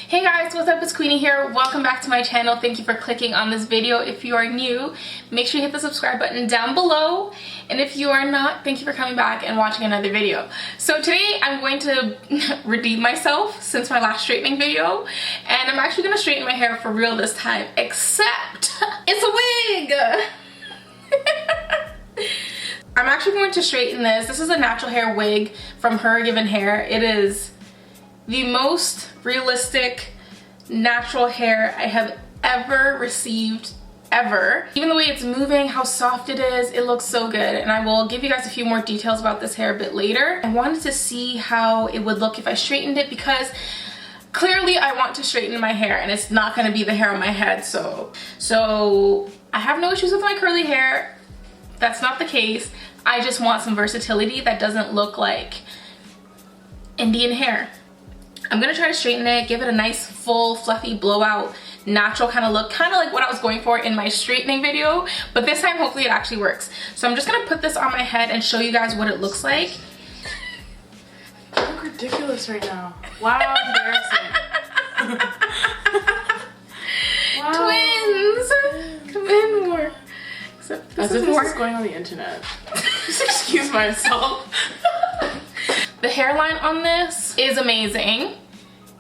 Hey guys, what's up? It's Queenie here. Welcome back to my channel. Thank you for clicking on this video. If you are new, make sure you hit the subscribe button down below. And if you are not, thank you for coming back and watching another video. So today I'm going to redeem myself since my last straightening video. And I'm actually going to straighten my hair for real this time, except it's a wig! I'm actually going to straighten this. This is a natural hair wig from Hergivenhair. It is the most realistic natural hair I have ever received, ever. Even the way it's moving, how soft it is, it looks so good. And I will give you guys a few more details about this hair a bit later. I wanted to see how it would look if I straightened it because clearly I want to straighten my hair and it's not going to be the hair on my head. So I have no issues with my curly hair. That's not the case. I just want some versatility that doesn't look like Indian hair. I'm gonna try to straighten it, give it a nice full fluffy blowout natural kind of look, kind of like what I was going for in my straightening video, but this time hopefully it actually works. So I'm just gonna put this on my head and show you guys what it looks like. You look ridiculous right now. Wow, embarrassing. Wow. Twins! Come in more. Except this is more. This is going on the internet. Just excuse myself. The hairline on this is amazing.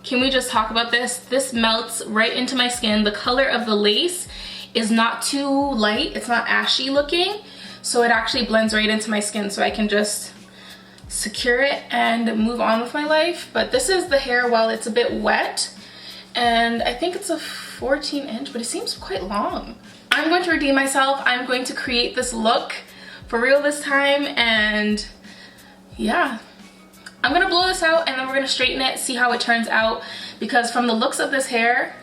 Can we just talk about this? This melts right into my skin. The color of the lace is not too light. It's not ashy looking. So it actually blends right into my skin so I can just secure it and move on with my life. But this is the hair while it's a bit wet. And I think it's a 14-inch, but it seems quite long. I'm going to redeem myself. I'm going to create this look for real this time. And yeah. I'm gonna blow this out and then we're gonna straighten it, see how it turns out, because from the looks of this hair,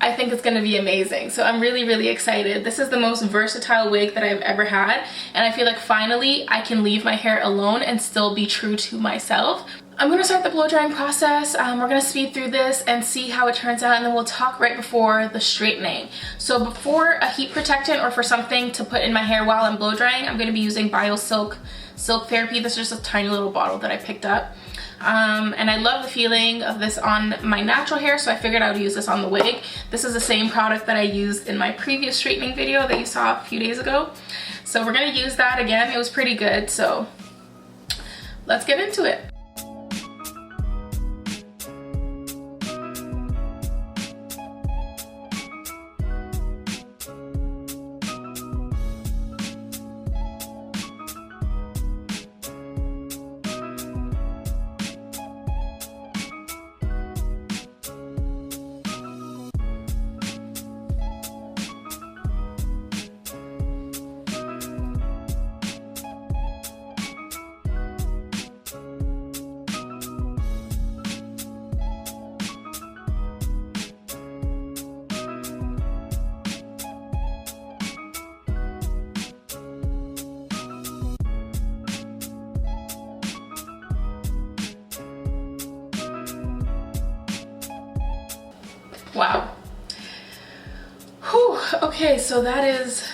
I think it's gonna be amazing. So I'm really, really excited. This is the most versatile wig that I've ever had, and I feel like finally I can leave my hair alone and still be true to myself. I'm gonna start the blow drying process. We're gonna speed through this and see how it turns out, and then we'll talk right before the straightening. So before a heat protectant or for something to put in my hair while I'm blow drying, I'm gonna be using BioSilk Silk Therapy. This is just a tiny little bottle that I picked up. And I love the feeling of this on my natural hair, so I figured I would use this on the wig. This is the same product that I used in my previous straightening video that you saw a few days ago. So we're gonna use that again. It was pretty good, so let's get into it. Wow. Whew. Okay, so that is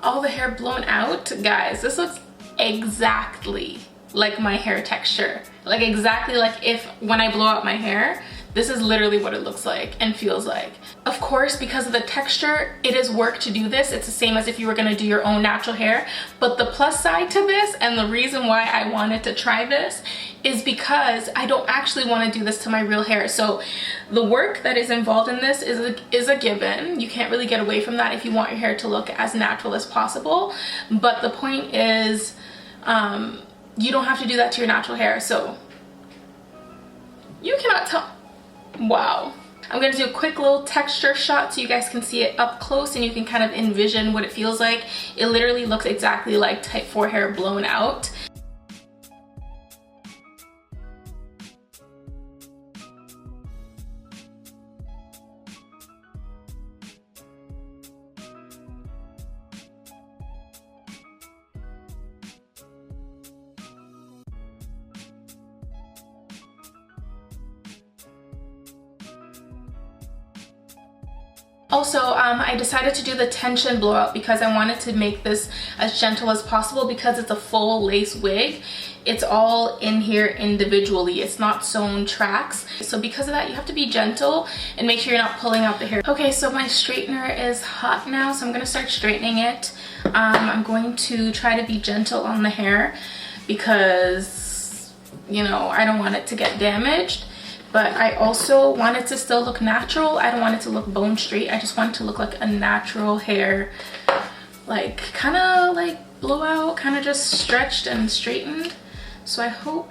all the hair blown out. Guys, this looks exactly like my hair texture. Like exactly like if when I blow out my hair, this is literally what it looks like and feels like. Of course, because of the texture, it is work to do this. It's the same as if you were gonna do your own natural hair. But the plus side to this, and the reason why I wanted to try this, is because I don't actually want to do this to my real hair. So the work that is involved in this is a given. You can't really get away from that if you want your hair to look as natural as possible. But the point is, you don't have to do that to your natural hair. So you cannot tell. Wow. I'm going to do a quick little texture shot so you guys can see it up close and you can kind of envision what it feels like. It literally looks exactly like type 4 hair blown out. Also, I decided to do the tension blowout because I wanted to make this as gentle as possible because it's a full lace wig. it's all in here individually. It's not sewn tracks. So because of that, you have to be gentle and make sure you're not pulling out the hair. Okay, so my straightener is hot now, so I'm gonna start straightening it. I'm going to try to be gentle on the hair because, you know, I don't want it to get damaged. But I also want it to still look natural. I don't want it to look bone straight. I just want it to look like a natural hair, like kind of like blowout, kind of just stretched and straightened. So I hope,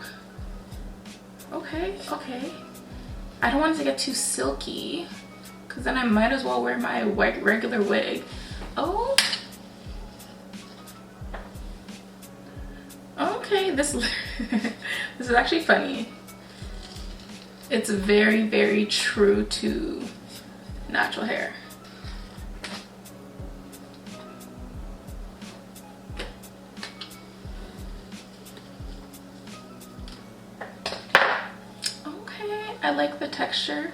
okay. I don't want it to get too silky because then I might as well wear my regular wig. Oh, okay, this is actually funny. It's very, very true to natural hair. Okay, I like the texture.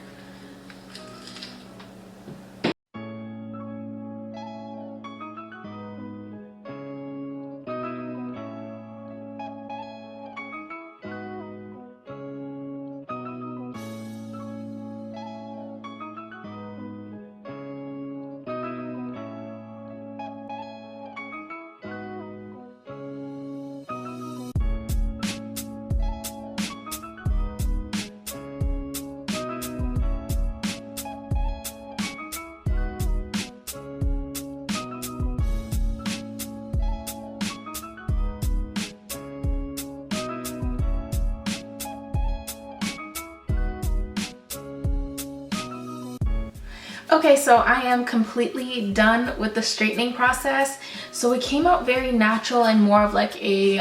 Okay, so I am completely done with the straightening process. So it came out very natural and more of like a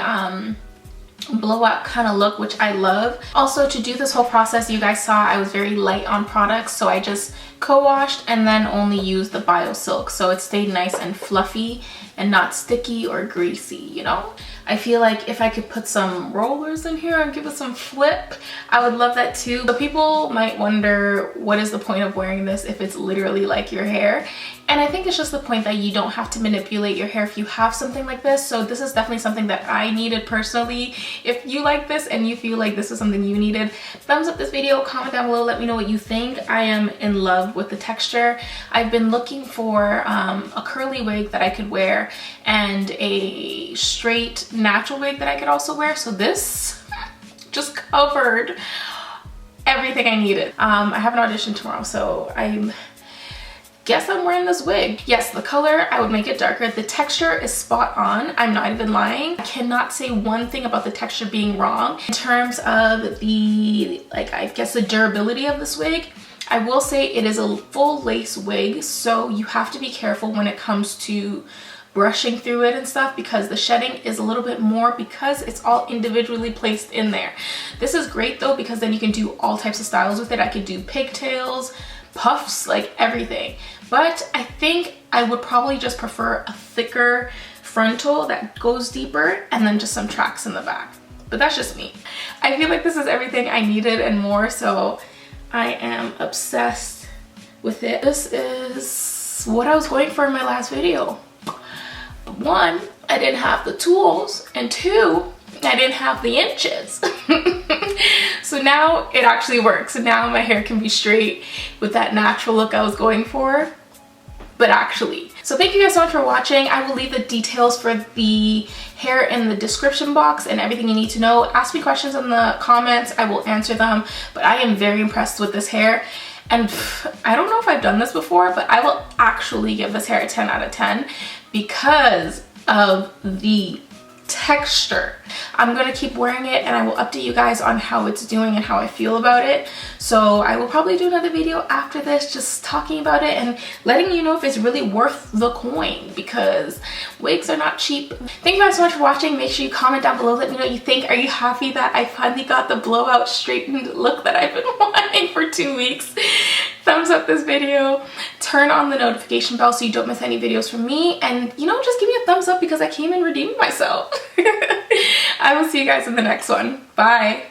blowout kind of look, which I love. Also, to do this whole process, you guys saw I was very light on products, so I just co-washed and then only used the bio silk, so it stayed nice and fluffy and not sticky or greasy, you know. I feel like if I could put some rollers in here and give it some flip, I would love that too. But people might wonder, what is the point of wearing this if it's literally like your hair? And I think it's just the point that you don't have to manipulate your hair if you have something like this. So this is definitely something that I needed personally. If you like this and you feel like this is something you needed, thumbs up this video, comment down below, let me know what you think. I am in love with the texture. I've been looking for a curly wig that I could wear and a straight natural wig that I could also wear. So this just covered everything I needed. I have an audition tomorrow, so guess I'm wearing this wig. Yes, the color, I would make it darker. The texture is spot on. I'm not even lying. I cannot say one thing about the texture being wrong. In terms of the, like, I guess the durability of this wig, I will say it is a full lace wig, so you have to be careful when it comes to brushing through it and stuff, because the shedding is a little bit more because it's all individually placed in there. This is great though, because then you can do all types of styles with it. I could do pigtails, puffs, like everything. But I think I would probably just prefer a thicker frontal that goes deeper and then just some tracks in the back. But that's just me. I feel like this is everything I needed and more, so I am obsessed with it. This is what I was going for in my last video. One, I didn't have the tools, and two, I didn't have the inches. So now it actually works. Now my hair can be straight with that natural look I was going for, but actually. So thank you guys so much for watching. I will leave the details for the hair in the description box and everything you need to know. Ask me questions in the comments, I will answer them, but I am very impressed with this hair. And I don't know if I've done this before, but I will actually give this hair a 10 out of 10 because of the texture. I'm gonna keep wearing it and I will update you guys on how it's doing and how I feel about it. So I will probably do another video after this just talking about it and letting you know if it's really worth the coin, because wigs are not cheap. Thank you guys so much for watching. Make sure you comment down below, let me know what you think. Are you happy that I finally got the blowout straightened look that I've been wanting for 2 weeks? Thumbs up this video, turn on the notification bell so you don't miss any videos from me, and you know, just give me a thumbs up because I came and redeemed myself. I will see you guys in the next one. Bye.